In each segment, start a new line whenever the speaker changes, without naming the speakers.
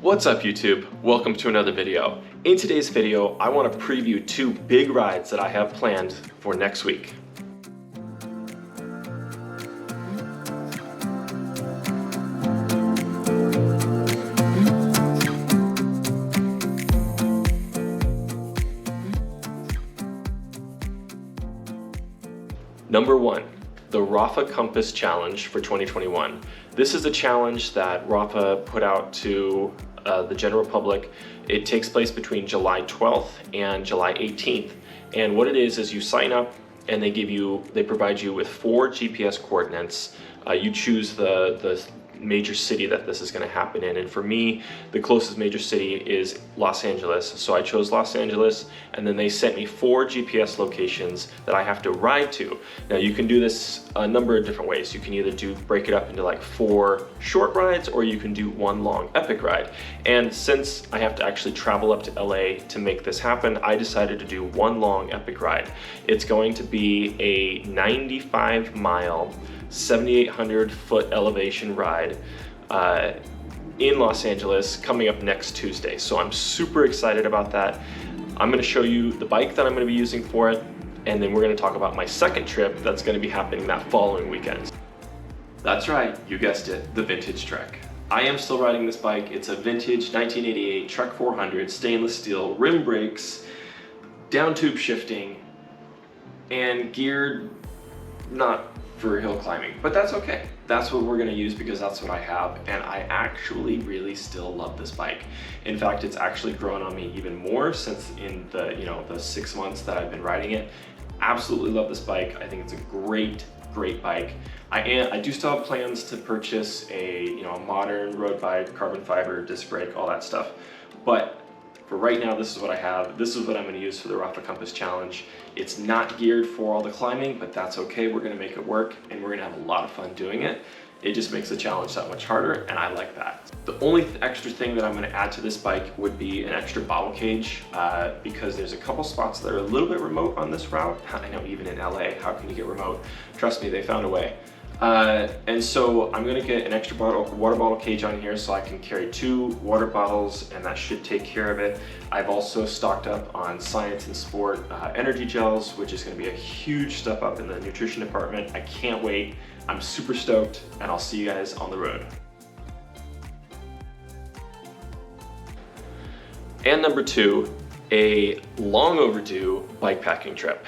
What's up YouTube? Welcome to another video. In today's video, I want to preview two big rides that I have planned for next week. Number one, the Rapha Compass Challenge for 2021. This is a challenge that Rapha put out to the general public. It takes place between July 12th and July 18th. And what it is you sign up and they provide you with 4 GPS coordinates. You choose the major city that this is going to happen in, and for me the closest major city is Los Angeles, so I chose Los Angeles, and then they sent me 4 GPS locations that I have to ride to. Now you can do this a number of different ways. You can either break it up into like 4 short rides, or you can do one long epic ride. And since I have to actually travel up to LA to make this happen, I decided to do one long epic ride. It's going to be a 95-mile 7,800 foot elevation ride in Los Angeles coming up next Tuesday. So I'm super excited about that. I'm going to show you the bike that I'm going to be using for it, and then we're going to talk about my second trip that's going to be happening that following weekend. That's right, you guessed it, the vintage Trek. I am still riding this bike. It's a vintage 1988 Trek 400 stainless steel, rim brakes, down tube shifting, and geared not for hill climbing, but that's okay. That's what we're gonna use because that's what I have, and I actually really still love this bike. In fact, it's actually grown on me even more since in the 6 months that I've been riding it. Absolutely love this bike. I think it's a great bike. I do still have plans to purchase a modern road bike, carbon fiber, disc brake, all that stuff, but for right now, this is what I have. This is what I'm going to use for the Rapha Compass Challenge. It's not geared for all the climbing, but that's okay. We're going to make it work, and we're going to have a lot of fun doing it. It just makes the challenge that much harder, and I like that. The only extra thing that I'm going to add to this bike would be an extra bottle cage, because there's a couple spots that are a little bit remote on this route. I know even in LA, how can you get remote? Trust me, they found a way. And so I'm gonna get an extra water bottle cage on here so I can carry 2 water bottles, and that should take care of it. I've also stocked up on Science and Sport energy gels, which is gonna be a huge step up in the nutrition department. I can't wait. I'm super stoked, and I'll see you guys on the road. And number 2, a long overdue bike packing trip.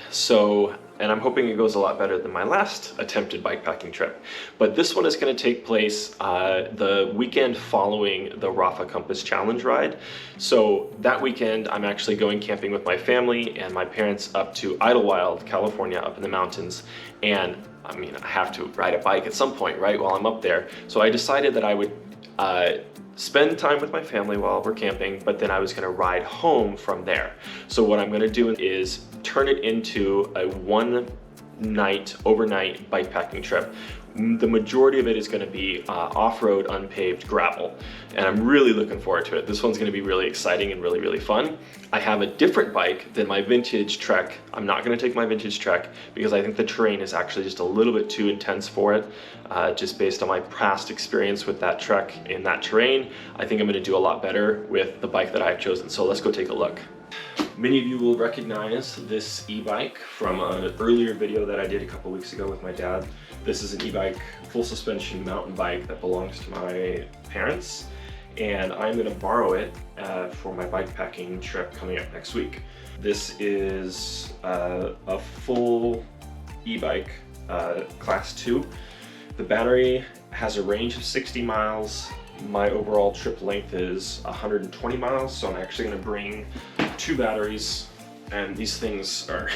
And I'm hoping it goes a lot better than my last attempted bikepacking trip. But this one is going to take place the weekend following the Rapha Compass Challenge ride. So that weekend, I'm actually going camping with my family and my parents up to Idlewild, California, up in the mountains. And I mean, I have to ride a bike at some point, right, while I'm up there. So I decided that I would spend time with my family while we're camping, but then I was gonna ride home from there. So what I'm gonna do is turn it into a overnight bikepacking trip. The majority of it is gonna be off-road, unpaved gravel, and I'm really looking forward to it. This one's gonna be really exciting and really fun. I have a different bike than my vintage Trek. I'm not gonna take my vintage Trek because I think the terrain is actually just a little bit too intense for it, just based on my past experience with that Trek in that terrain. I think I'm gonna do a lot better with the bike that I've chosen, so let's go take a look. Many of you will recognize this e-bike from an earlier video that I did a couple weeks ago with my dad. This is an e-bike, full suspension mountain bike that belongs to my parents, and I'm going to borrow it for my bikepacking trip coming up next week. This is a full e-bike, class 2. The battery has a range of 60 miles. My overall trip length is 120 miles, so I'm actually going to bring 2 batteries, and these things are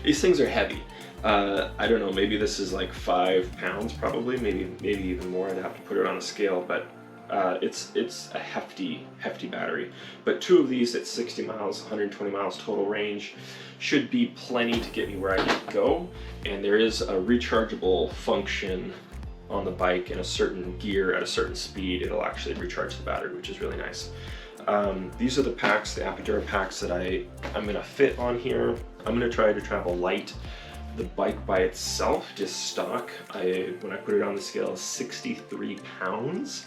these things are heavy. I don't know, maybe this is like 5 pounds, probably, maybe even more. I'd have to put it on a scale, but it's a hefty battery. But 2 of these at 60 miles, 120 miles total range should be plenty to get me where I need to go. And there is a rechargeable function on the bike in a certain gear at a certain speed. It'll actually recharge the battery, which is really nice. These are the packs, the Apidura packs that I'm gonna fit on here. I'm gonna try to travel light. The bike by itself, just stock, when I put it on the scale, is 63 pounds,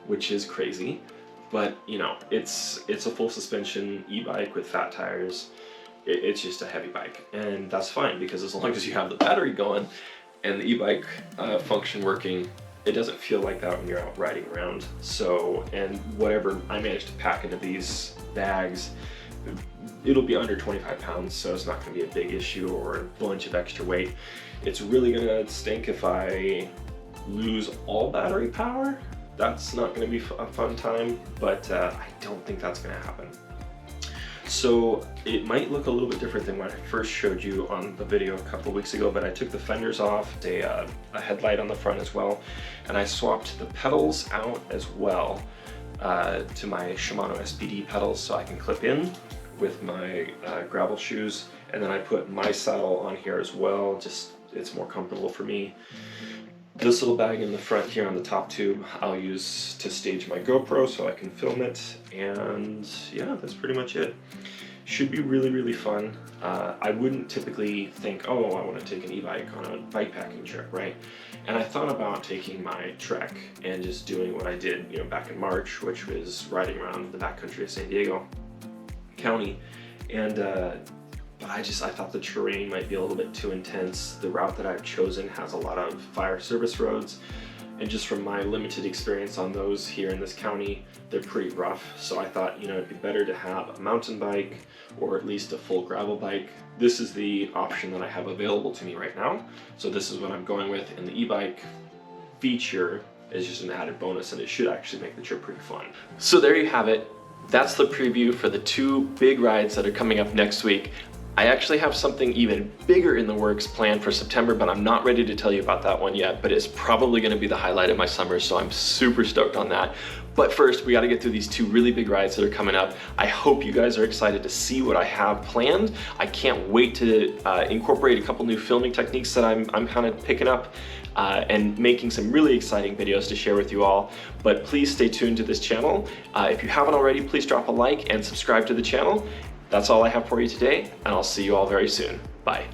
which is crazy. But you know, it's a full suspension e-bike with fat tires. It's just a heavy bike, and that's fine, because as long as you have the battery going and the e-bike function working, it doesn't feel like that when you're out riding around. So, and whatever I managed to pack into these bags, it'll be under 25 pounds, so it's not going to be a big issue or a bunch of extra weight. It's really going to stink if I lose all battery power. That's not going to be a fun time, but I don't think that's going to happen. So it might look a little bit different than when I first showed you on the video a couple weeks ago, but I took the fenders off, a headlight on the front as well, and I swapped the pedals out as well to my Shimano SPD pedals, so I can clip in with my gravel shoes, and then I put my saddle on here as well, just it's more comfortable for me. This little bag in the front here on the top tube I'll use to stage my GoPro so I can film it, and yeah, that's pretty much it. Should be really, really fun. I wouldn't typically think, oh, I want to take an e-bike on a bike packing trip, right? And I thought about taking my Trek and just doing what I did, you know, back in March, which was riding around the backcountry of San Diego County, and but I thought the terrain might be a little bit too intense. The route that I've chosen has a lot of fire service roads, and just from my limited experience on those here in this county, they're pretty rough. So I thought, you know, it'd be better to have a mountain bike or at least a full gravel bike. This is the option that I have available to me right now. So this is what I'm going with, and the e-bike feature is just an added bonus, and it should actually make the trip pretty fun. So there you have it. That's the preview for the 2 big rides that are coming up next week. I actually have something even bigger in the works planned for September, but I'm not ready to tell you about that one yet, but it's probably gonna be the highlight of my summer, so I'm super stoked on that. But first, we gotta get through these 2 really big rides that are coming up. I hope you guys are excited to see what I have planned. I can't wait to incorporate a couple new filming techniques that I'm kind of picking up and making some really exciting videos to share with you all. But please stay tuned to this channel. If you haven't already, please drop a like and subscribe to the channel. That's all I have for you today, and I'll see you all very soon. Bye.